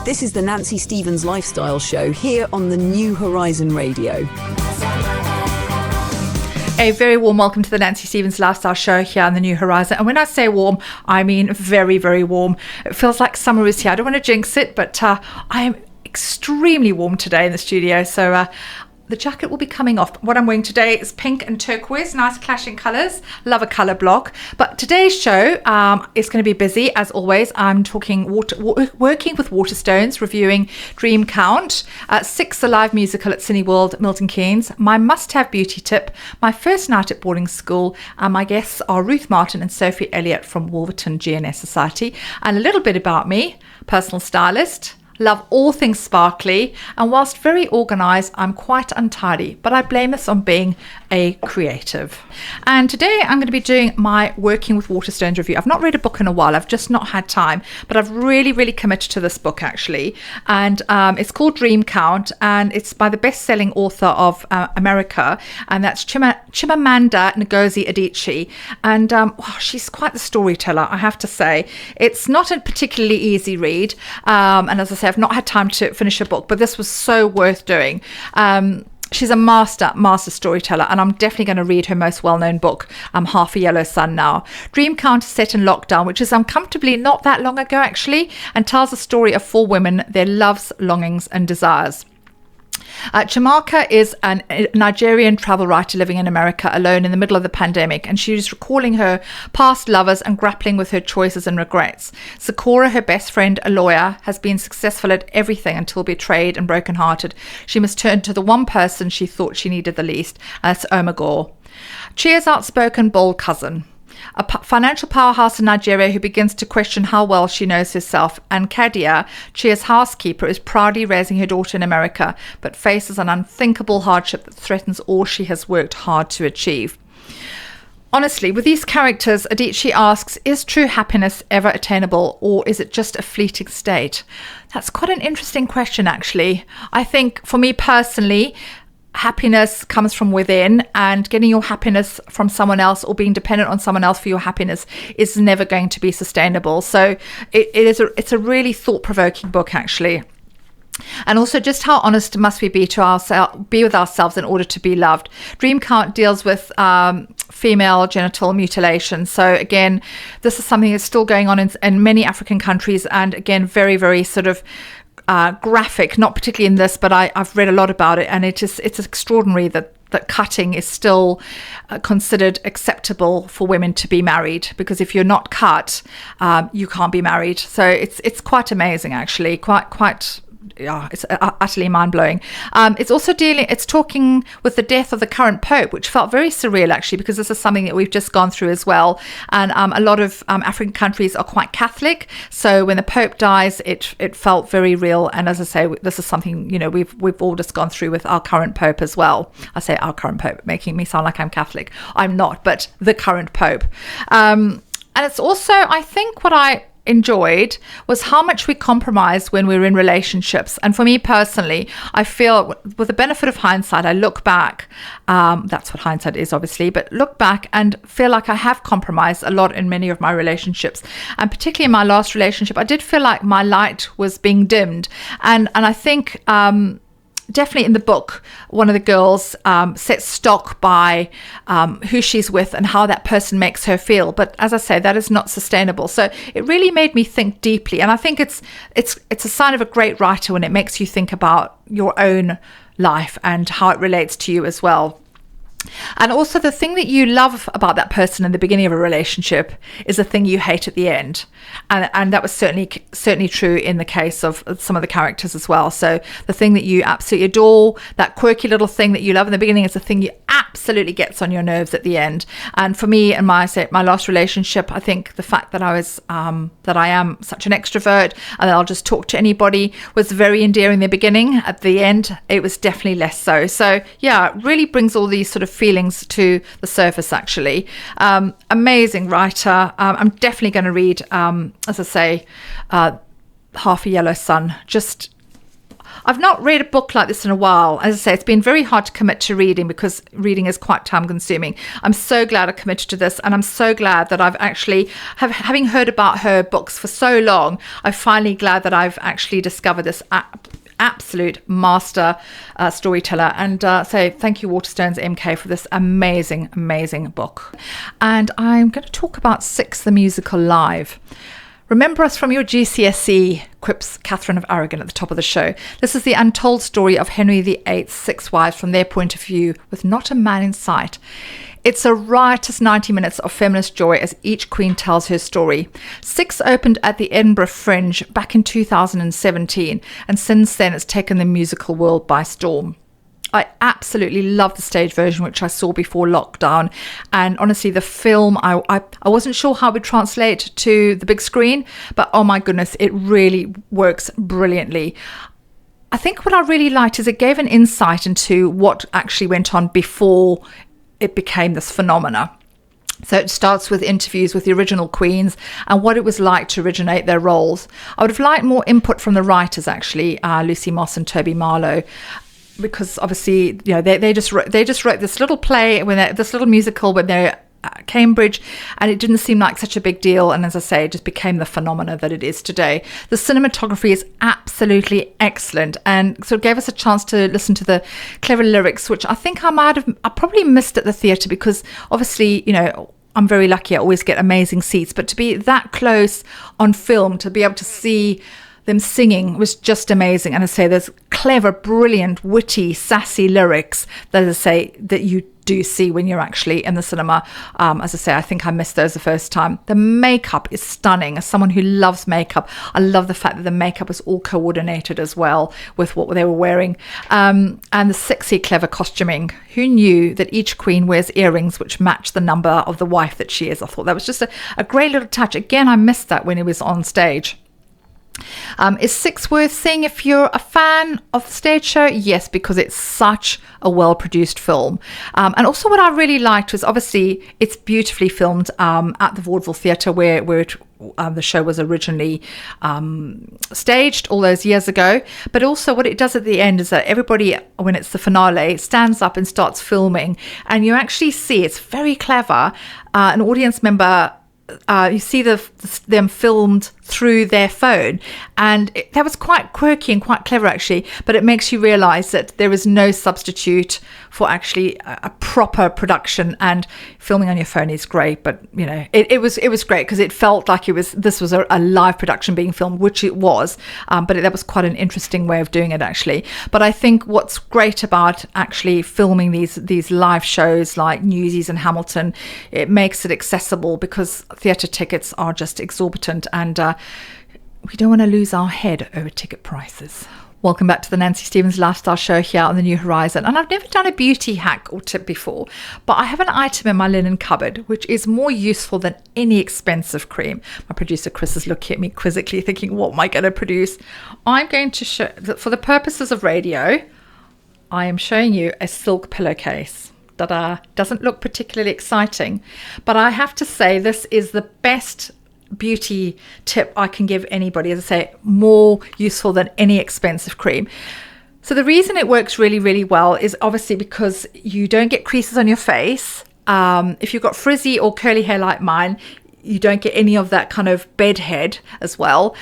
This is the Nancy Stevens Lifestyle Show here on the New Horizon Radio. A very warm welcome to the Nancy Stevens Lifestyle Show here on the New Horizon. And when I say warm, I mean very, very warm. It feels like summer is here. I don't want to jinx it, but I am extremely warm today in the studio. So the jacket will be coming off. What I'm wearing today is pink and turquoise, nice clashing colours. Love a colour block. But today's show is going to be busy, as always. I'm talking working with Waterstones, reviewing Dream Count, 6 the live musical at Cineworld, Milton Keynes, my must-have beauty tip, my first night at boarding school, and my guests are Ruth Martin and Sophie Elliott from Wolverton G&S Society, and a little bit about me, personal stylist. Love all things sparkly, and whilst very organised, I'm quite untidy, but I blame this on being a creative. And today I'm going to be doing my Working with Waterstones review. I've not read a book in a while, I've just not had time, but I've really, really committed to this book actually. And it's called Dream Count, and it's by the best-selling author of America, and that's Chimamanda Ngozi Adichie. And she's quite the storyteller, I have to say. It's not a particularly easy read, and as I say, I've not had time to finish a book, but this was so worth doing. She's a master storyteller, and I'm definitely going to read her most well-known book, Half a Yellow Sun now. Dream Count is set in lockdown, which is uncomfortably not that long ago actually, and tells the story of 4 women, their loves, longings and desires. Chimamanda is a Nigerian travel writer living in America alone in the middle of the pandemic, and she's recalling her past lovers and grappling with her choices and regrets. Sakura, her best friend, a lawyer, has been successful at everything until betrayed and brokenhearted. She must turn to the one person she thought she needed the least, and that's Omagor. Chia's outspoken, bold cousin, a financial powerhouse in Nigeria who begins to question how well she knows herself, and Kadia, Chia's housekeeper, is proudly raising her daughter in America, but faces an unthinkable hardship that threatens all she has worked hard to achieve. Honestly, with these characters, Adichie asks, is true happiness ever attainable, or is it just a fleeting state? That's quite an interesting question, actually. I think for me personally, happiness comes from within, and getting your happiness from someone else or being dependent on someone else for your happiness is never going to be sustainable. So it's a really thought-provoking book actually. And also just how honest must we be with ourselves in order to be loved. Dream Count deals with female genital mutilation. So again, this is something that's still going on in many African countries, and again, very, very sort of graphic, not particularly in this, but I've read a lot about it, and it's extraordinary that cutting is still considered acceptable for women to be married, because if you're not cut, you can't be married. So it's quite amazing actually, quite yeah, it's utterly mind-blowing. It's also talking with the death of the current Pope, which felt very surreal actually, because this is something that we've just gone through as well. And a lot of African countries are quite Catholic, so when the Pope dies, it felt very real. And as I say, this is something, you know, we've all just gone through with our current Pope as well. I say our current Pope, making me sound like I'm Catholic. I'm not, but the current Pope. And it's also, I think what I enjoyed was how much we compromise when we're in relationships. And for me personally, I feel with the benefit of hindsight, I look back, that's what hindsight is obviously, but look back and feel like I have compromised a lot in many of my relationships, and particularly in my last relationship, I did feel like my light was being dimmed. And I think definitely in the book, one of the girls sets stock by who she's with and how that person makes her feel. But as I say, that is not sustainable. So it really made me think deeply. And I think it's a sign of a great writer when it makes you think about your own life and how it relates to you as well. And also the thing that you love about that person in the beginning of a relationship is the thing you hate at the end. And that was certainly true in the case of some of the characters as well. So the thing that you absolutely adore, that quirky little thing that you love in the beginning, is the thing you absolutely gets on your nerves at the end. And for me and my last relationship, I think the fact that I am such an extrovert and that I'll just talk to anybody was very endearing in the beginning. At the end, it was definitely less so. So yeah, it really brings all these sort of feelings to the surface actually. Amazing writer. I'm definitely going to read, as I say, Half a Yellow Sun. Just I've not read a book like this in a while. As I say, it's been very hard to commit to reading because reading is quite time consuming. I'm so glad I committed to this, and I'm so glad that I've actually, having heard about her books for so long, I'm finally glad that I've actually discovered this absolute master storyteller. And so thank you, Waterstones MK, for this amazing book. And I'm going to talk about Six the Musical live. Remember us from your GCSE, quips Catherine of Aragon at the top of the show. This is the untold story of Henry VIII's six wives from their point of view, with not a man in sight. It's a riotous 90 minutes of feminist joy as each queen tells her story. Six opened at the Edinburgh Fringe back in 2017, and since then it's taken the musical world by storm. I absolutely love the stage version, which I saw before lockdown. And honestly, the film, I wasn't sure how it would translate to the big screen, but oh my goodness, it really works brilliantly. I think what I really liked is it gave an insight into what actually went on before it became this phenomena. So it starts with interviews with the original queens and what it was like to originate their roles. I would have liked more input from the writers, actually, Lucy Moss and Toby Marlowe, because obviously, you know, they just wrote this little play, this little musical when they're at Cambridge, and it didn't seem like such a big deal. And as I say, it just became the phenomena that it is today. The cinematography is absolutely excellent, and sort of gave us a chance to listen to the clever lyrics, which I think I probably missed at the theatre, because obviously, you know, I'm very lucky. I always get amazing seats, but to be that close on film, to be able to see them singing was just amazing. And I say there's clever, brilliant, witty, sassy lyrics that I say that you do see when you're actually in the cinema. As I say, I think I missed those the first time. The makeup is stunning. As someone who loves makeup, I love the fact that the makeup was all coordinated as well with what they were wearing. And the sexy, clever costuming. Who knew that each queen wears earrings which match the number of the wife that she is? I thought that was just a great little touch. Again, I missed that when it was on stage. Is Six worth seeing if you're a fan of the stage show? Yes, because it's such a well-produced film. And also what I really liked was, obviously, it's beautifully filmed at the Vaudeville Theatre where the show was originally staged all those years ago. But also what it does at the end is that everybody, when it's the finale, stands up and starts filming. And you actually see, it's very clever, an audience member, you see them filmed through their phone, and that was quite quirky and quite clever, actually. But it makes you realize that there is no substitute for actually a proper production, and filming on your phone is great, but you know, it was great because it felt like this was a live production being filmed, which it was, but that was quite an interesting way of doing it, actually. But I think what's great about actually filming these live shows like Newsies and Hamilton, it makes it accessible, because theatre tickets are just exorbitant, and we don't want to lose our head over ticket prices. Welcome back to the Nancy Stevens Lifestyle Show here on the New Horizon. And I've never done a beauty hack or tip before, but I have an item in my linen cupboard which is more useful than any expensive cream. My producer Chris is looking at me quizzically thinking, what am I going to produce? I'm going to show, for the purposes of radio, I am showing you a silk pillowcase. Ta-da! Doesn't look particularly exciting, but I have to say this is the best beauty tip I can give anybody. As I say, more useful than any expensive cream. So the reason it works really, really well is obviously because you don't get creases on your face. If you've got frizzy or curly hair like mine, you don't get any of that kind of bedhead as well.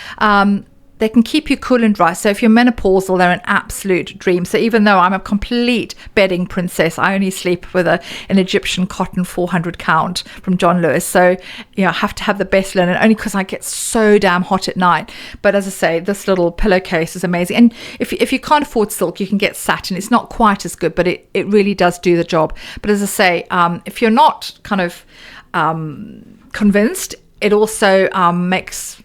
They can keep you cool and dry. So if you're menopausal, they're an absolute dream. So even though I'm a complete bedding princess, I only sleep with an Egyptian cotton 400 count from John Lewis. So, you know, I have to have the best linen only because I get so damn hot at night. But as I say, this little pillowcase is amazing. And if you can't afford silk, you can get satin. It's not quite as good, but it really does do the job. But as I say, if you're not kind of convinced, it also makes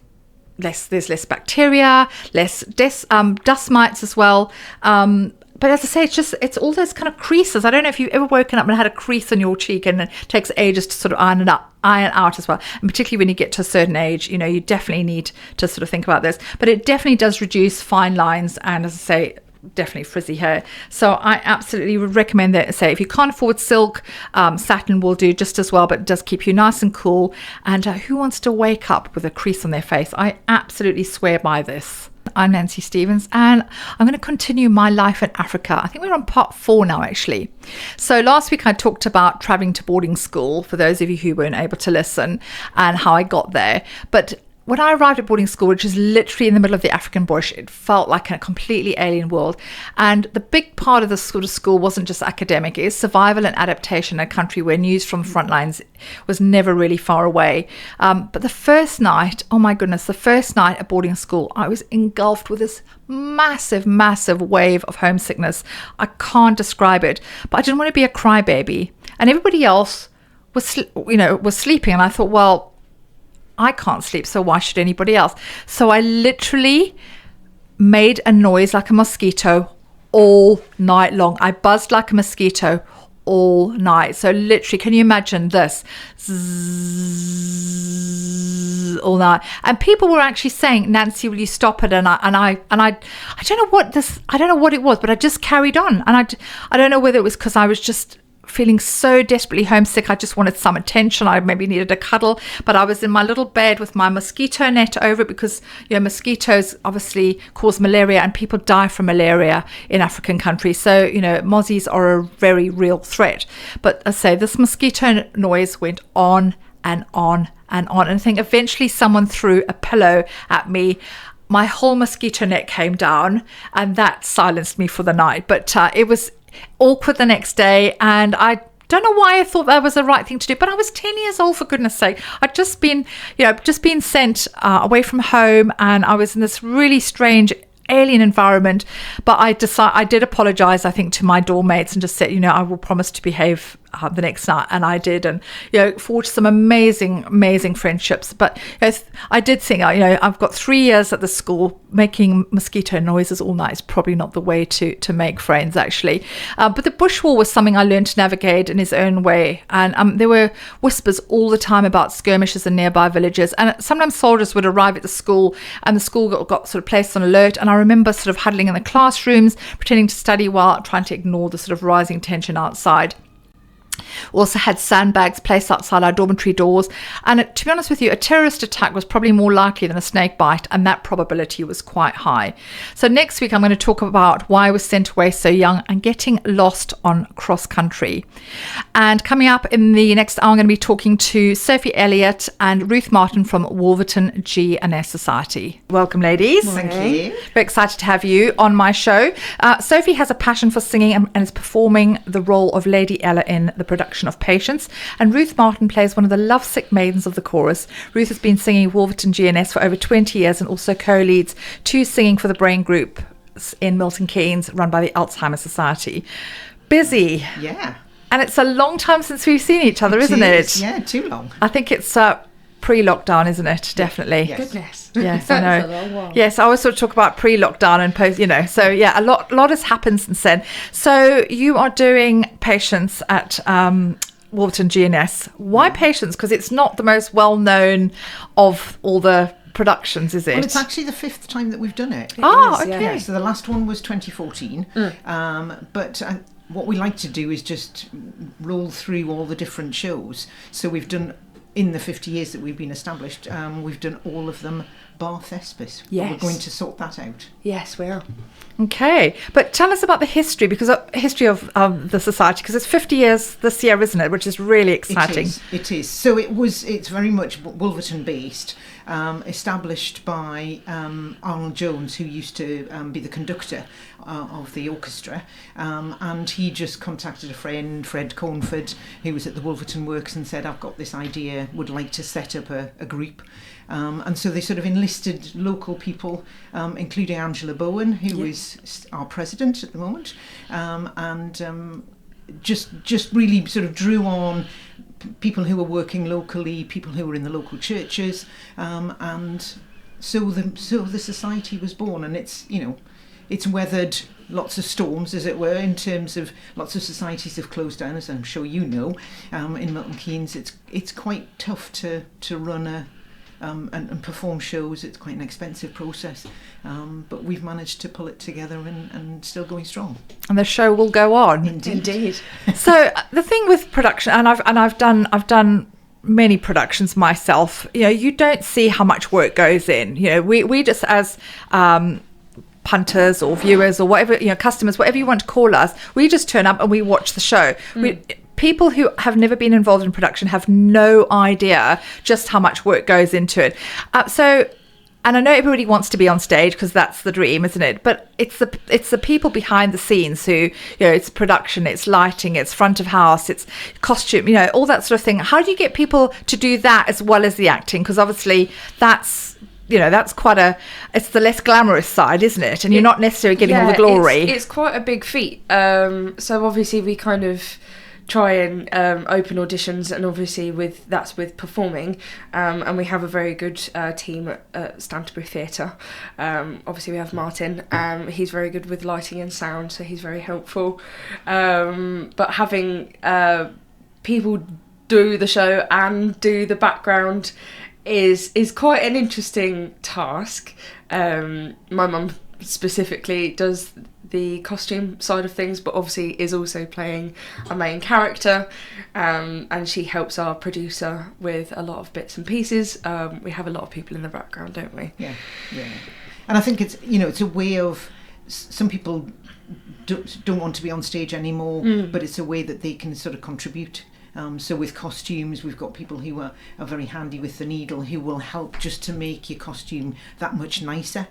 there's less bacteria, less dust mites as well. But as I say, it's all those kind of creases. I don't know if you've ever woken up and had a crease on your cheek, and it takes ages to sort of iron out as well. And particularly when you get to a certain age, you know, you definitely need to sort of think about this. But it definitely does reduce fine lines, and as I say, definitely frizzy hair. So I absolutely would recommend that. Say if you can't afford silk, satin will do just as well, but it does keep you nice and cool. And who wants to wake up with a crease on their face? I absolutely swear by this. I'm Nancy Stevens, and I'm going to continue my life in Africa. I think we're on part 4 now, actually. So last week I talked about traveling to boarding school, for those of you who weren't able to listen, and how I got there. But when I arrived at boarding school, which is literally in the middle of the African bush, it felt like a completely alien world. And the big part of the sort of school wasn't just academic, it is survival and adaptation in a country where news from the front lines was never really far away. But the first night, oh my goodness, the first night at boarding school, I was engulfed with this massive wave of homesickness. I can't describe it, but I didn't want to be a crybaby. And everybody else was sleeping. And I thought, well, I can't sleep, so why should anybody else? So I literally made a noise like a mosquito all night long. I buzzed like a mosquito all night. So literally, can you imagine this? Zzz, all night. And people were actually saying, Nancy, will you stop it? And I don't know what it was, but I just carried on. And I don't know whether it was because I was just feeling so desperately homesick. I just wanted some attention. I maybe needed a cuddle, but I was in my little bed with my mosquito net over it because, mosquitoes obviously cause malaria and people die from malaria in African countries. So, mozzies are a very real threat. But I say this mosquito noise went on and on and on. And I think eventually someone threw a pillow at me. My whole mosquito net came down and that silenced me for the night. But it was awkward the next day, and I don't know why I thought that was the right thing to do, but I was 10 years old, for goodness sake. I'd just been sent away from home, and I was in this really strange alien environment. But I did apologize, I think, to my dorm mates and just said, I will promise to behave the next night, and I did, and forged some amazing friendships. But I did think, I've got 3 years at the school. Making mosquito noises all night is probably not the way to make friends, actually. But the bush war was something I learned to navigate in its own way, and there were whispers all the time about skirmishes in nearby villages, and sometimes soldiers would arrive at the school, and the school got sort of placed on alert. And I remember sort of huddling in the classrooms, pretending to study while trying to ignore the sort of rising tension outside. Also had sandbags placed outside our dormitory doors, and to be honest with you, a terrorist attack was probably more likely than a snake bite, and that probability was quite high. So next week I'm going to talk about why I was sent away so young and getting lost on cross country. And coming up in the next hour, I'm going to be talking to Sophie, Elliott and Ruth Martin from Wolverton G&S Society. Welcome, ladies. Thank you. Very excited to have you on my show. Sophie has a passion for singing and is performing the role of Lady Ella in the production of Patience, and Ruth Martin plays one of the lovesick maidens of the chorus. Ruth has been singing Wolverton G&S for over 20 years and also co-leads 2 Singing for the Brain group in Milton Keynes, run by the Alzheimer's Society. Busy. Yeah. And it's a long time since we've seen each other, isn't it? Yeah, too long. I think it's pre-lockdown, isn't it? Definitely. Yes. Goodness. Yes, I know. That's a long while. Yes, I always sort of talk about pre-lockdown and post, So yeah, a lot has happened since then. So you are doing Patience at Wolverton G&S. Why Patience? Because it's not the most well-known of all the productions, is it? Well, it's actually the 5th time that we've done it. Oh, is, okay. Yeah, so the last one was 2014. But what we like to do is just roll through all the different shows. So we've done, in the 50 years that we've been established, we've done all of them bar Thespis. Yes. We're going to sort that out. Yes, we are. Okay, but tell us about the history, because history of the society, because it's 50 years this year, isn't it? Which is really exciting. It is. So it's very much Wolverton based, established by Arnold Jones, who used to be the conductor of the orchestra, and he just contacted a friend, Fred Cornford, who was at the Wolverton Works, and said, I've got this idea, would like to set up a group. And so they sort of enlisted local people, including Angela Bowen, who is our president at the moment, and just really sort of drew on people who were working locally, people who were in the local churches, and so the society was born. And it's weathered lots of storms, as it were, in terms of lots of societies have closed down, as I'm sure you know. In Milton Keynes, it's quite tough to run and perform shows. It's quite an expensive process, but we've managed to pull it together and still going strong. And the show will go on. Indeed. So the thing with production, and I've done many productions myself, you don't see how much work goes in. We just as punters or viewers or whatever, customers, whatever you want to call us, we just turn up and we watch the show. People who have never been involved in production have no idea just how much work goes into it. And I know everybody wants to be on stage because that's the dream, isn't it? But it's the people behind the scenes who, it's production, it's lighting, it's front of house, it's costume, all that sort of thing. How do you get people to do that as well as the acting? Because obviously that's it's the less glamorous side, isn't it? And you're not necessarily getting all the glory. It's quite a big feat. So obviously we kind of try and open auditions, and obviously that's with performing, and we have a very good team at Stantonbury Theatre. Obviously we have Martin, he's very good with lighting and sound, so he's very helpful, but having people do the show and do the background is quite an interesting task. My mum specifically does the costume side of things, but obviously is also playing a main character, and she helps our producer with a lot of bits and pieces. We have a lot of people in the background, don't we? Yeah. And I think it's a way of, some people don't want to be on stage anymore, but it's a way that they can sort of contribute. So with costumes, we've got people who are very handy with the needle, who will help just to make your costume that much nicer,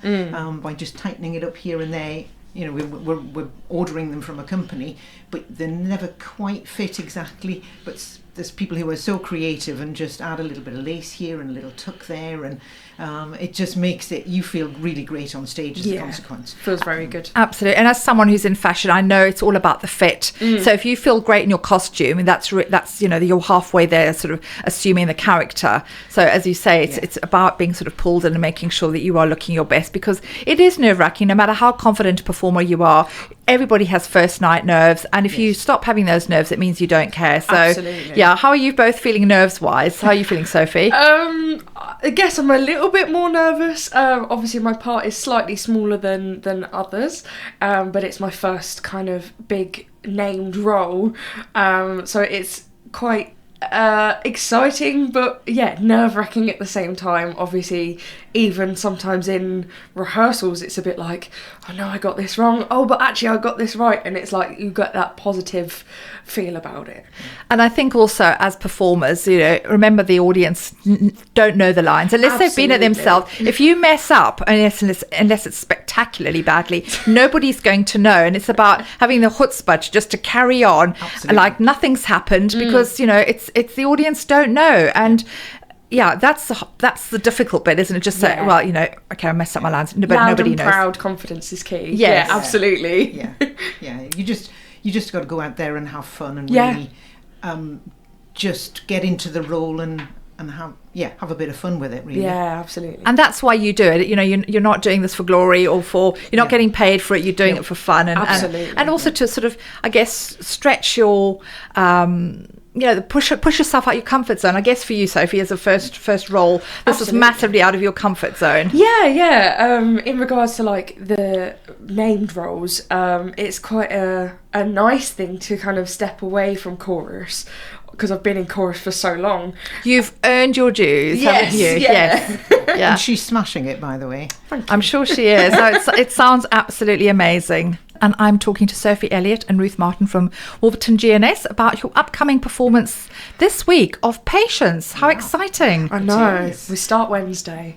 by just tightening it up here and there. We're ordering them from a company, but they never quite fit exactly. But there's people who are so creative and just add a little bit of lace here and a little tuck there, and it just makes you feel really great on stage as a consequence. Feels very good. Absolutely. And as someone who's in fashion, I know it's all about the fit. So if you feel great in your costume, and that's you're halfway there, sort of assuming the character. So as you say, it's about being sort of pulled in and making sure that you are looking your best, because it is nerve-wracking. No matter how confident a performer you are, everybody has first night nerves, and if you stop having those nerves, it means you don't care. So absolutely. How are you both feeling nerves wise? How are you feeling, Sophie? I guess I'm a little bit more nervous. Obviously my part is slightly smaller than others, but it's my first kind of big named role, so it's quite exciting, but nerve-wracking at the same time. Obviously, even sometimes in rehearsals, it's a bit like, oh no, I got this wrong, oh but actually I got this right, and it's like you get that positive feel about it. And I think also as performers, remember the audience don't know the lines unless they've been it themselves. If you mess up, unless it's spectacularly badly, nobody's going to know, and it's about having the chutzpah just to carry on like nothing's happened, because it's the audience don't know. And that's the difficult bit, isn't it? Just say, well, okay, I messed up my lines, but loud nobody and knows. Proud confidence is key. Yes. Yeah, absolutely. Yeah. You just got to go out there and have fun and really just get into the role and have a bit of fun with it, really. Yeah, absolutely. And that's why you do it. You're not doing this for glory or you're not getting paid for it. You're doing it for fun and also to sort of, I guess, stretch your push yourself out your comfort zone. I guess for you, Sophie, as a first role, this was massively out of your comfort zone. In regards to like the named roles, it's quite a nice thing to kind of step away from chorus, because I've been in chorus for so long. You've earned your dues, haven't you? Yes. And she's smashing it, by the way. I'm sure she is. It sounds absolutely amazing. And I'm talking to Sophie, Elliott and Ruth Martin from Wolverton G&S about your upcoming performance this week of Patience. How exciting. I know. We start Wednesday.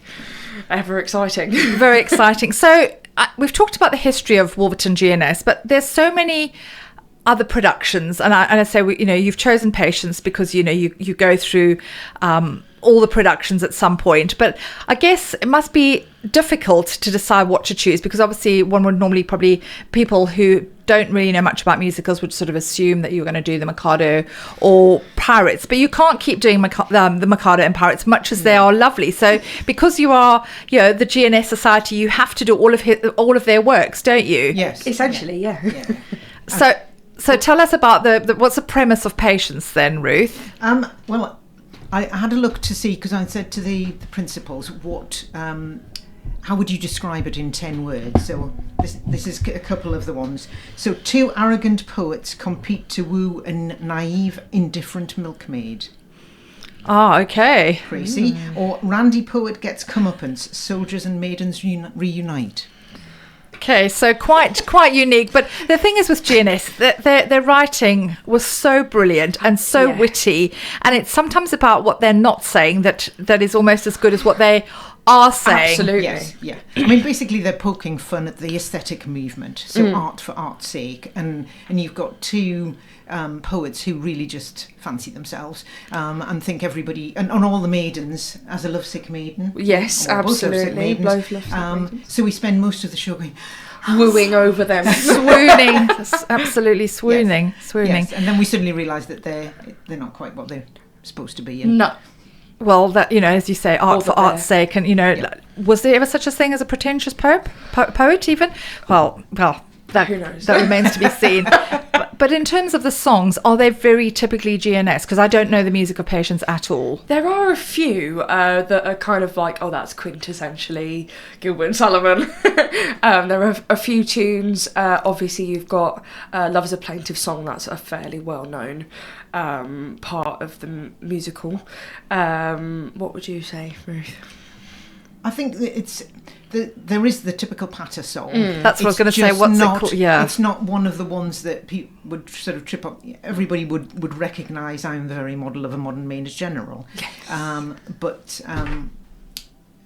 Ever exciting. Very exciting. So we've talked about the history of Wolverton G&S, but there's so many other productions, and I say you've chosen Patience because you go through all the productions at some point, but I guess it must be difficult to decide what to choose, because obviously one would normally probably, people who don't really know much about musicals would sort of assume that you're going to do the Mikado or Pirates, but you can't keep doing the Mikado and Pirates, much as they are lovely. So because you are the G&S Society, you have to do all of their works, don't you? Yes, essentially. Yeah. So tell us about what's the premise of Patience then, Ruth? Well, I had a look to see, because I said to the principals, what, how would you describe it in 10 words? So this is a couple of the ones. So 2 arrogant poets compete to woo a naive, indifferent milkmaid. Ah, okay. Crazy. Or Randy Poet Gets Comeuppance, Soldiers and Maidens Reunite. Okay, so quite unique. But the thing is with G&S, their writing was so brilliant and so witty, and it's sometimes about what they're not saying that is almost as good as what they are saying. Absolutely. Yes, yeah. I mean, basically, they're poking fun at the aesthetic movement, so art for art's sake, and you've got two poets who really just fancy themselves and think everybody and all the maidens as a lovesick maiden. Yes, or both lovesick absolutely. maidens. Both lovesick maidens. So we spend most of the show going Wooing over them. Swooning, absolutely swooning. yes, and then we suddenly realise that they're not quite what they're supposed to be. And No. Well, that, you know, as you say, art All for that art's sake, and, you know, was there ever such a thing as a pretentious poet even? Well, that, Who knows? that remains to be seen. But in terms of the songs, are they very typically G&S? Because I don't know the music of Patience at all. There are a few that are kind of like, oh, that's quintessentially Gilbert and Sullivan. There are a few tunes. Obviously, you've got Love is a Plaintive Song. That's a fairly well-known part of the musical. What would you say, Ruth? I think that there is the typical patter song. That's what I was going to say. What's it called? Yeah. It's not one of the ones that people would sort of trip up. Everybody would recognise I'm the very model of a modern Maidens General. Yes.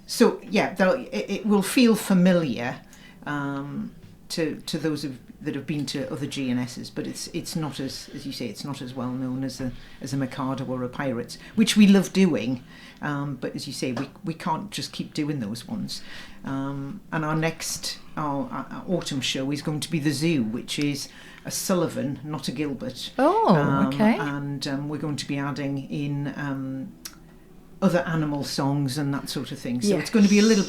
So yeah, it will feel familiar to those that have been to other G&Ss, but it's not as you say, it's not as well known as a Mikado or a Pirates, which we love doing. But as you say, we can't just keep doing those ones. And our next our autumn show is going to be The Zoo, which is a Sullivan, not a Gilbert. Oh, okay. And we're going to be adding in other animal songs and that sort of thing. So it's going to be a little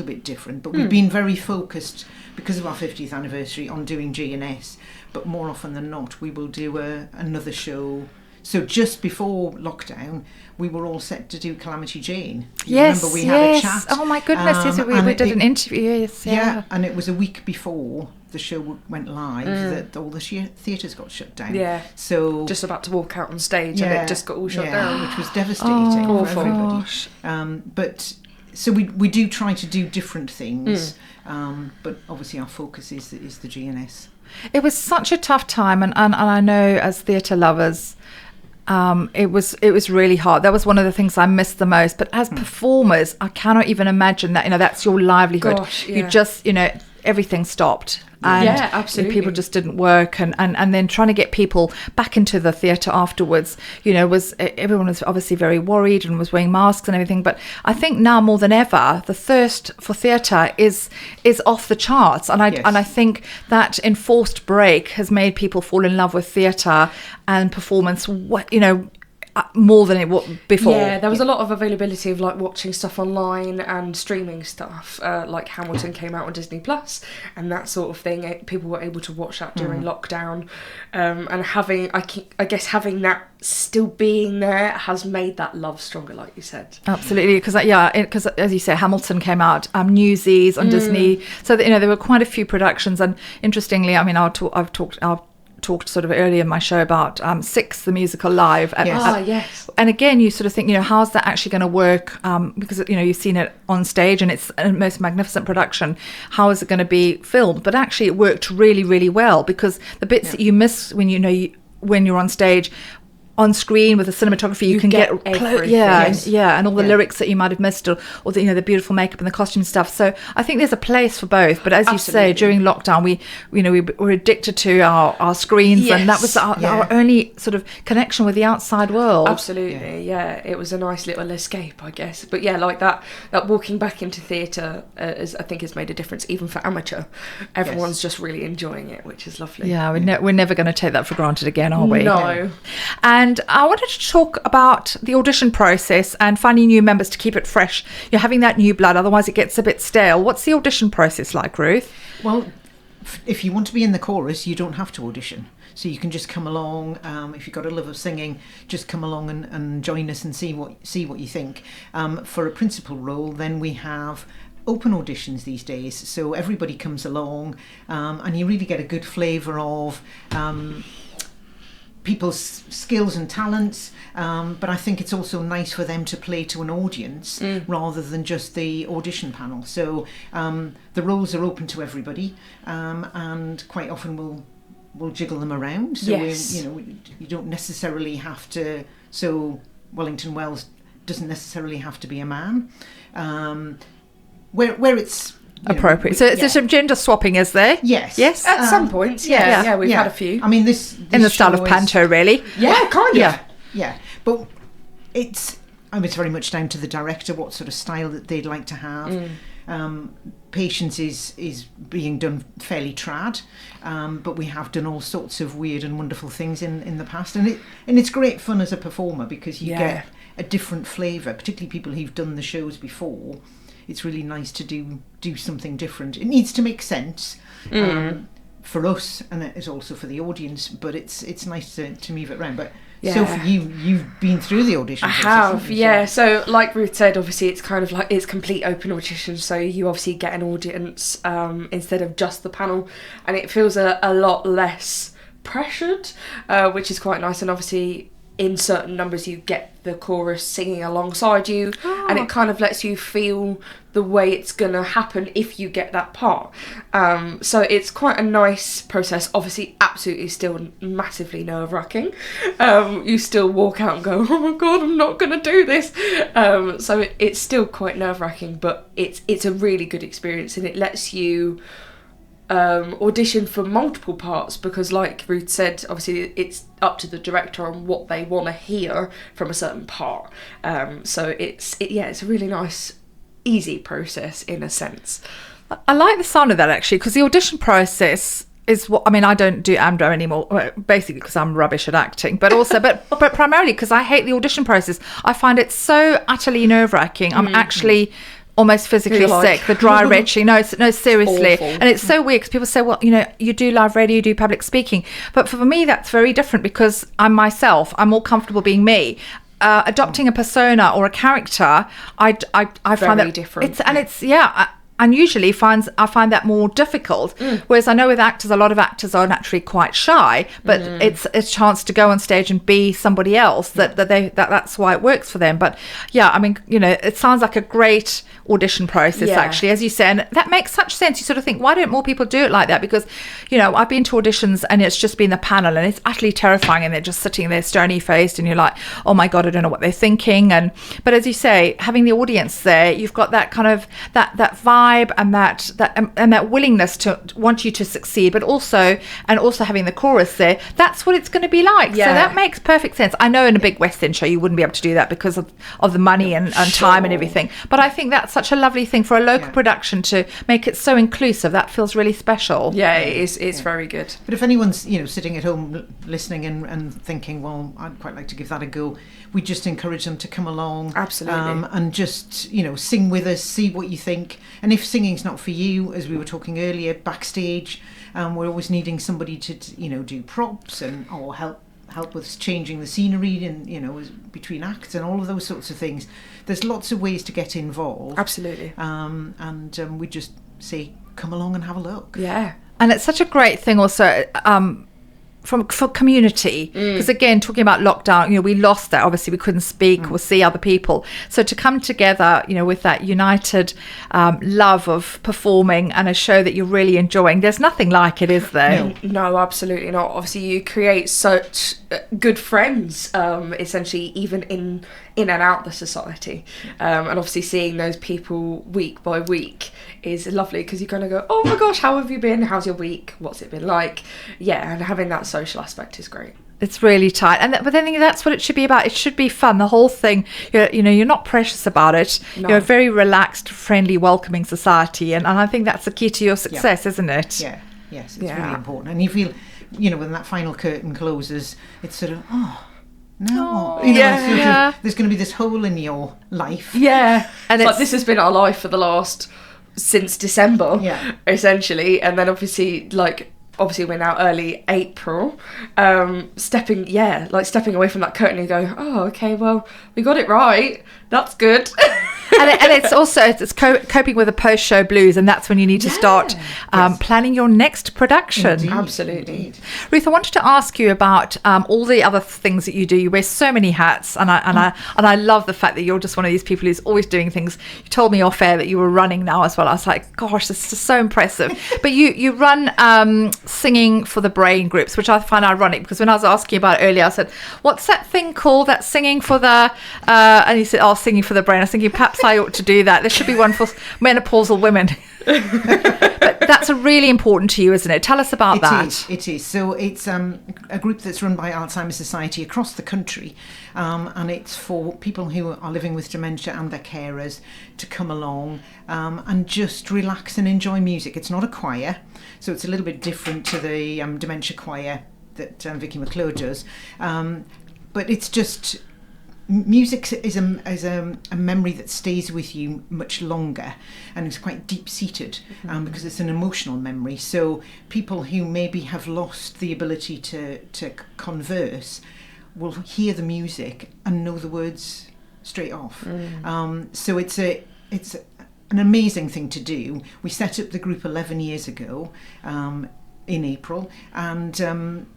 bit different. But we've been very focused, because of our 50th anniversary, on doing G&S. But more often than not, we will do another show. So just before lockdown, we were all set to do Calamity Jane. Yes, remember we had a chat. Oh my goodness, yes, we did an interview. Yes, yeah, and it was a week before the show went live that all the theatres got shut down. Yeah. So just about to walk out on stage and it just got all shut down, which was devastating for awful. everybody. Gosh. But so we do try to do different things, but obviously our focus is the G&S. It was such a tough time, and I know as theatre lovers, it was really hard. That was one of the things I missed the most. But as performers, I cannot even imagine that, you know, that's your livelihood. Gosh, yeah. You just, you know, everything stopped. And yeah, absolutely. People just didn't work, and then trying to get people back into the theatre afterwards, you know, everyone was obviously very worried and was wearing masks and everything. But I think now more than ever, the thirst for theatre is off the charts, and I think that enforced break has made people fall in love with theatre and performance, you know, more than it was before. Yeah, there was a lot of availability of like watching stuff online and streaming stuff. Like Hamilton came out on Disney Plus and that sort of thing. People were able to watch that during lockdown, and having I guess having that still being there has made that love stronger, like you said. Absolutely, because as you say, Hamilton came out Newsies on Disney, so that, you know, there were quite a few productions. And interestingly, I mean, I've talked sort of earlier in my show about Six, the musical live. Yes. And again, you sort of think, you know, how's that actually going to work? Because, you know, you've seen it on stage and it's a most magnificent production. How is it going to be filmed? But actually it worked really, really well, because the bits that you miss when you're on stage, on screen with the cinematography, you can get everything. And all the lyrics that you might have missed, or the, you know, the beautiful makeup and the costume stuff. So I think there's a place for both. But as you say, during lockdown, we were addicted to our screens, and that was our only sort of connection with the outside world. Absolutely, yeah. It was a nice little escape, I guess. But yeah, like that walking back into theatre I think has made a difference, even for amateur. Everyone's just really enjoying it, which is lovely. Yeah, we're never going to take that for granted again, are we? No. And I wanted to talk about the audition process and finding new members to keep it fresh. You're having that new blood, otherwise it gets a bit stale. What's the audition process like, Ruth? Well, if you want to be in the chorus, you don't have to audition. So you can just come along. If you've got a love of singing, just come along and join us and see what you think. For a principal role, then we have open auditions these days. So everybody comes along, and you really get a good flavour of people's skills and talents, but I think it's also nice for them to play to an audience rather than just the audition panel. So the roles are open to everybody, and quite often we'll jiggle them around. So Yes. you don't necessarily have to. So Wellington Wells doesn't necessarily have to be a man. Where it's Appropriate. So there's some gender swapping, is there? Yes. Yes. At some points, yeah, we've had a few. I mean, this In the style show of is- panto, really. Yeah, kind of. Yeah, but it's very much down to the director what sort of style that they'd like to have. Patience is being done fairly trad, but we have done all sorts of weird and wonderful things in the past, and it's great fun as a performer because you get a different flavour, particularly people who've done the shows before. It's really nice to do something different. It needs to make sense for us, and it is also for the audience. But it's nice to move it around. But Sophie, you've been through the audition. I process, have, haven't you? yeah. So like Ruth said, obviously it's kind of like it's complete open audition, so you obviously get an audience instead of just the panel, and it feels a lot less pressured, which is quite nice. And obviously in certain numbers you get the chorus singing alongside you, and it kind of lets you feel the way it's gonna happen if you get that part. So it's quite a nice process. Obviously absolutely still massively nerve-wracking. You still walk out and go, oh my god, I'm not gonna do this. So it's still quite nerve-wracking, but it's a really good experience, and it lets you audition for multiple parts, because like Ruth said, obviously it's up to the director on what they want to hear from a certain part. So it's a really nice, easy process in a sense. I like the sound of that, actually, because the audition process is what, I mean, I don't do AMDO anymore, basically because I'm rubbish at acting, but also, but primarily because I hate the audition process. I find it so utterly nerve-wracking. I'm actually almost physically sick, the dry retching. No, seriously. Awful. And it's so weird because people say, well, you do live radio, you do public speaking. But for me, that's very different because I'm myself. I'm more comfortable being me. Adopting a persona or a character, I find that different. And usually I find that more difficult. Whereas I know with actors, a lot of actors are naturally quite shy, but it's a chance to go on stage and be somebody else that's why it works for them. But yeah, I mean, it sounds like a great audition process, actually, as you say, and that makes such sense. You sort of think, why don't more people do it like that? Because I've been to auditions and it's just been the panel and it's utterly terrifying, and they're just sitting there stony faced and you're like, oh my god, I don't know what they're thinking. But as you say, having the audience there, you've got that kind of that vibe and that willingness to want you to succeed, but also having the chorus there, that's what it's going to be like. So that makes perfect sense. I know in a big West End show you wouldn't be able to do that because of the money and time and everything, but I think that's such a lovely thing for a local production to make it so inclusive. That feels really special. It's very good. But if anyone's sitting at home listening and thinking, well, I'd quite like to give that a go, we just encourage them to come along, absolutely, and just sing with us, see what you think. And if singing's not for you, as we were talking earlier, backstage, we're always needing somebody to do props or help with changing the scenery and between acts and all of those sorts of things. There's lots of ways to get involved. Absolutely. We just say, come along and have a look. Yeah. And it's such a great thing also for community, because again, talking about lockdown, we lost that. Obviously we couldn't speak or see other people, so to come together with that united love of performing and a show that you're really enjoying, there's nothing like it, is there? No, absolutely not. Obviously you create such good friends, essentially, even in and out the society, and obviously seeing those people week by week is lovely, because you kind of go, oh my gosh, how have you been, how's your week, what's it been like? And having that social aspect is great. It's really tight, but then that's what it should be about. It should be fun, the whole thing. You're not precious about it. No. You're a very relaxed, friendly, welcoming society, and I think that's the key to your success, isn't it? Yes, it's really important. And you feel when that final curtain closes, it's sort of there's going to be this hole in your life. And it's like, this has been our life for the last since December, essentially. And then obviously we're now early April, stepping away from that curtain and go, oh, okay, well, we got it right. That's good. And it's also it's coping with the post-show blues, and that's when you need to start planning your next production. Indeed. Absolutely. Indeed. Ruth, I wanted to ask you about all the other things that you do. You wear so many hats, and I love the fact that you're just one of these people who's always doing things. You told me off air that you were running now as well. I was like, gosh, this is just so impressive. But you run singing for the brain groups, which I find ironic, because when I was asking about it earlier, I said, what's that thing called, that singing for the and you said, oh, singing for the brain. I was thinking perhaps I ought to do that. There should be one for menopausal women. But that's really important to you, isn't it? Tell us about that. It is. So it's a group that's run by Alzheimer's Society across the country, and it's for people who are living with dementia and their carers to come along and just relax and enjoy music. It's not a choir, so it's a little bit different to the dementia choir that Vicky McClure does, but it's just... Music is a memory that stays with you much longer, and it's quite deep-seated because it's an emotional memory. So people who maybe have lost the ability to converse will hear the music and know the words straight off. So it's an amazing thing to do. We set up the group 11 years ago in April, and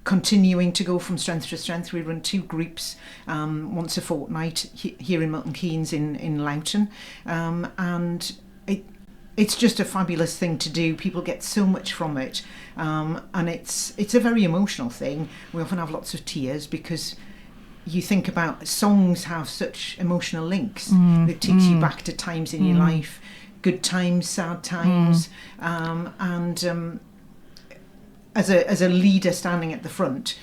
continuing to go from strength to strength. We run 2 groups once a fortnight here in Milton Keynes in Loughton, and it's just a fabulous thing to do. People get so much from it, and it's a very emotional thing. We often have lots of tears because you think about songs have such emotional links. It takes you back to times in your life, good times, sad times, and as a leader standing at the front,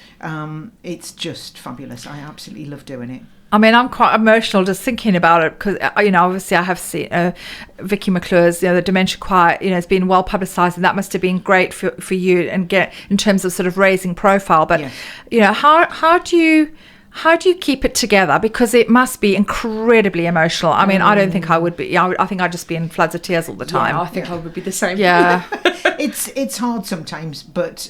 it's just fabulous. I absolutely love doing it. I mean, I'm quite emotional just thinking about it because, obviously I have seen Vicky McClure's, the Dementia Choir, it's been well publicised, and that must have been great for you and get in terms of sort of raising profile. But, how do you keep it together? Because it must be incredibly emotional. I mean, I don't think I would be. I think I'd just be in floods of tears all the time. Yeah, I think I would be the same. Yeah. It's hard sometimes, but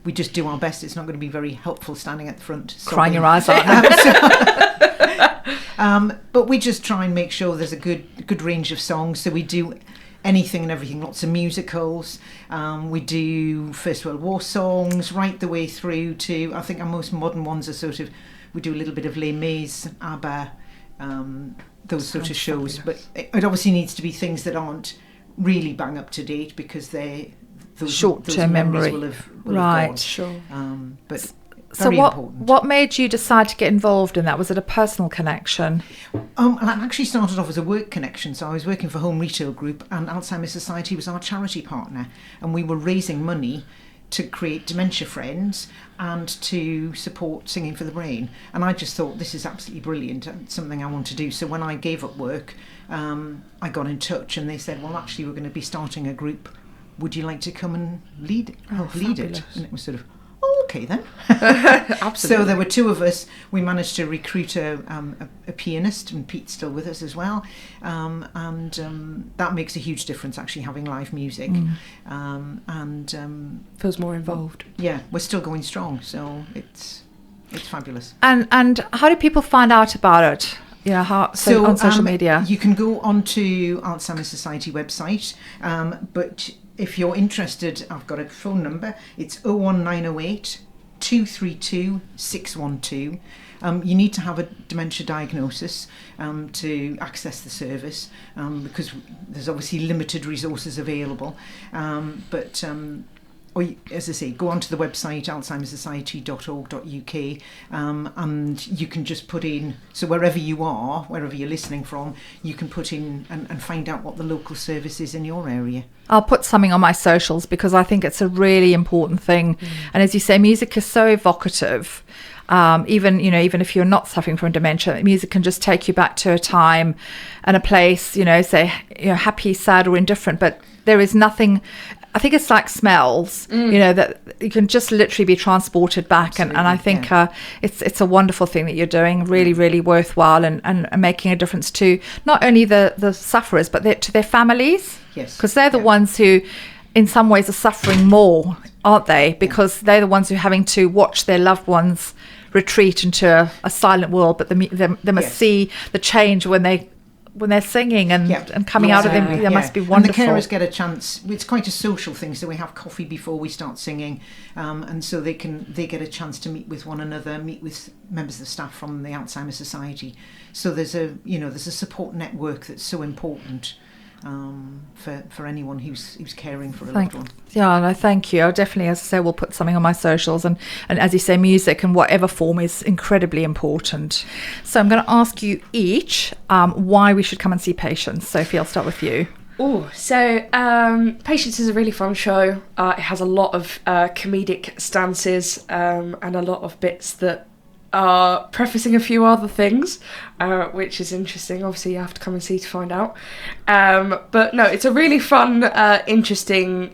we just do our best. It's not going to be very helpful standing at the front, crying your eyes out. But we just try and make sure there's a good range of songs. So we do anything and everything, lots of musicals. We do First World War songs right the way through to, I think our most modern ones are we do a little bit of Les Mis, ABBA, those sort of shows. Fabulous. But it obviously needs to be things that aren't really bang up to date, because those short-term memory will have right gone. Sure. But so very important. What made you decide to get involved in that? Was it a personal connection? I actually started off as a work connection. So I was working for Home Retail Group, and Alzheimer's Society was our charity partner, and we were raising money to create Dementia Friends and to support Singing for the Brain. And I just thought, this is absolutely brilliant, and something I want to do. So when I gave up work, I got in touch, and they said, well, actually, we're going to be starting a group. Would you like to come and help lead it? And it was sort of, okay then. Absolutely. So there were 2 of us. We managed to recruit a pianist, and Pete's still with us as well, and that makes a huge difference, actually, having live music. Feels more involved. Yeah, we're still going strong, so it's fabulous. And how do people find out about it? So on social media? You can go onto Alzheimer's Society website, but if you're interested, I've got a phone number. It's 01908 232 612. You need to have a dementia diagnosis to access the service, because there's obviously limited resources available. Or, as I say, go onto the website alzheimerssociety.org.uk, and you can just put in, so wherever you are, wherever you're listening from, you can put in and find out what the local service is in your area. I'll put something on my socials, because I think it's a really important thing. And as you say, music is so evocative. Even if you're not suffering from dementia, music can just take you back to a time and a place, say, happy, sad, or indifferent. But there is nothing. I think it's like smells, that you can just literally be transported back. And I think it's a wonderful thing that you're doing, really, really worthwhile, and making a difference to not only the sufferers, but to their families. Yes. Because they're the ones who, in some ways, are suffering more, aren't they? Because they're the ones who are having to watch their loved ones retreat into a silent world, but they must see the change when they're singing and coming out of them. They must be wonderful. And the carers get a chance. It's quite a social thing, so we have coffee before we start singing, and so they get a chance to meet with one another, meet with members of the staff from the Alzheimer's Society. So there's a support network that's so important for anyone who's caring for a loved one. Yeah, no, thank you. I'll definitely, as I say, we'll put something on my socials, and as you say, music in whatever form is incredibly important. So I'm going to ask you each why we should come and see Patience. Sophie, I'll start with you. Patience is a really fun show. It has a lot of comedic stances and a lot of bits that are prefacing a few other things, which is interesting. Obviously, you have to come and see to find out. But no, it's a really fun, interesting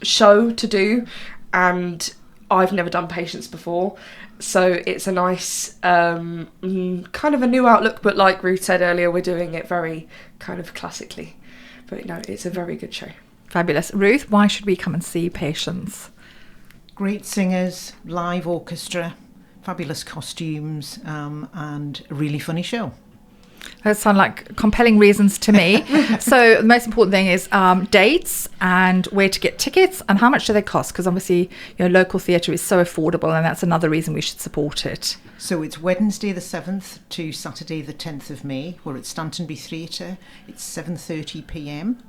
show to do, and I've never done Patience before, so it's a nice kind of a new outlook. But like Ruth said earlier, we're doing it very kind of classically. But no, it's a very good show. Fabulous. Ruth, why should we come and see Patience? Great singers, live orchestra, fabulous costumes, and a really funny show. Those sound like compelling reasons to me. So the most important thing is dates and where to get tickets and how much do they cost, because obviously local theatre is so affordable, and that's another reason we should support it. So it's Wednesday the 7th to Saturday the 10th of May. We're at Stantonbury Theatre. It's 7:30 p.m.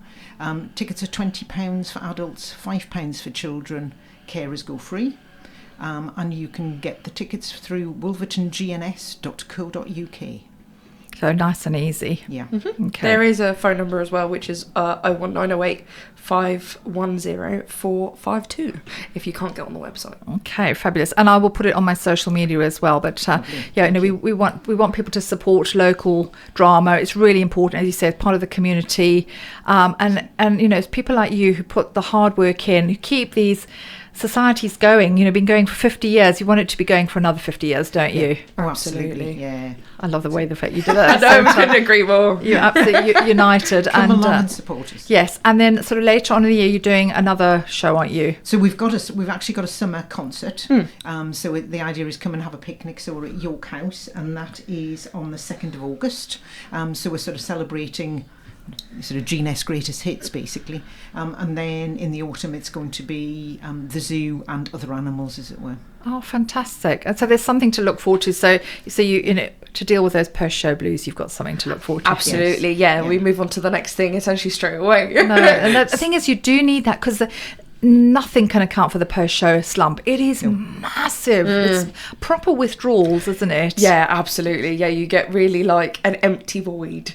Tickets are £20 for adults, £5 for children. Carers go free. And you can get the tickets through wolvertongns.co.uk. So nice and easy. Yeah. Mm-hmm. Okay. There is a phone number as well, which is 01908 510 452 if you can't get on the website. Okay, fabulous. And I will put it on my social media as well. But we want people to support local drama. It's really important, as you said, part of the community. And it's people like you who put the hard work in, who keep these society's going, been going for 50 years. You want it to be going for another 50 years, don't you? Oh, absolutely. Yeah. I love the way the fact you did that. I know, I couldn't agree more. You're absolutely united. Come along and support us. Yes, and then sort of later on in the year, you're doing another show, aren't you? So we've actually got a summer concert. So the idea is come and have a picnic. So we're at York House, and that is on the 2nd of August. So we're sort of celebrating sort of G&S greatest hits, basically. And then in the autumn, it's going to be the zoo and other animals, as it were. Oh, fantastic. And so there's something to look forward to. So you to deal with those post-show blues, you've got something to look forward to. Absolutely, yeah. We move on to the next thing essentially straight away. No, and the thing is, you do need that, because nothing can account for the post-show slump. It is massive. It's proper withdrawals, isn't it? Yeah, absolutely. Yeah, you get really like an empty void.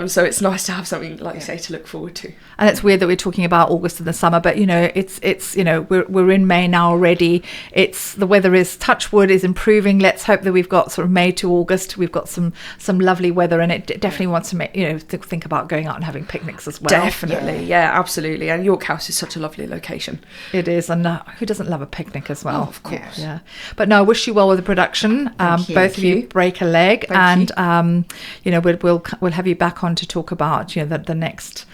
So it's nice to have something, like you say, to look forward to. And it's weird that we're talking about August in the summer, but it's we're in May now already. The weather is, touch wood, is improving. Let's hope that we've got sort of May to August. We've got some lovely weather, and it definitely wants to make think about going out and having picnics as well. Definitely, yeah, absolutely. And York House is such a lovely location. It is, and who doesn't love a picnic as well? Oh, of course. Yeah. But no, I wish you well with the production. Both of you break a leg, Thank and we'll have you back on to talk about the next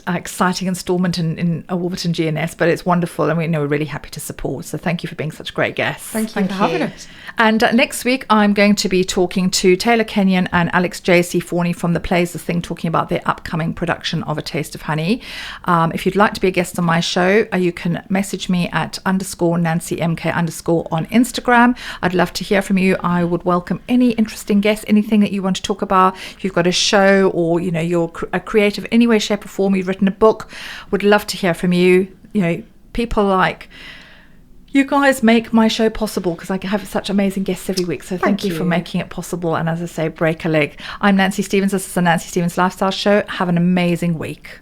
exciting instalment in Wolverton G&S. But it's wonderful, and we're really happy to support. So thank you for being such great guests. Thank you for having us. And next week, I'm going to be talking to Taylor Kenyon and Alex J.C. Forney from The Plays The Thing, talking about their upcoming production of A Taste of Honey. If you'd like to be a guest on my show, you can message me at _NancyMK_ on Instagram. I'd love to hear from you. I would welcome any interesting guests, anything that you want to talk about. If you've got a show, or you're a creative in any way, shape or form, you've written a book, would love to hear from you. People like you guys make my show possible, because I have such amazing guests every week. So thank you for making it possible. And as I say, break a leg. I'm Nancy Stevens. This is the Nancy Stevens Lifestyle Show. Have an amazing week.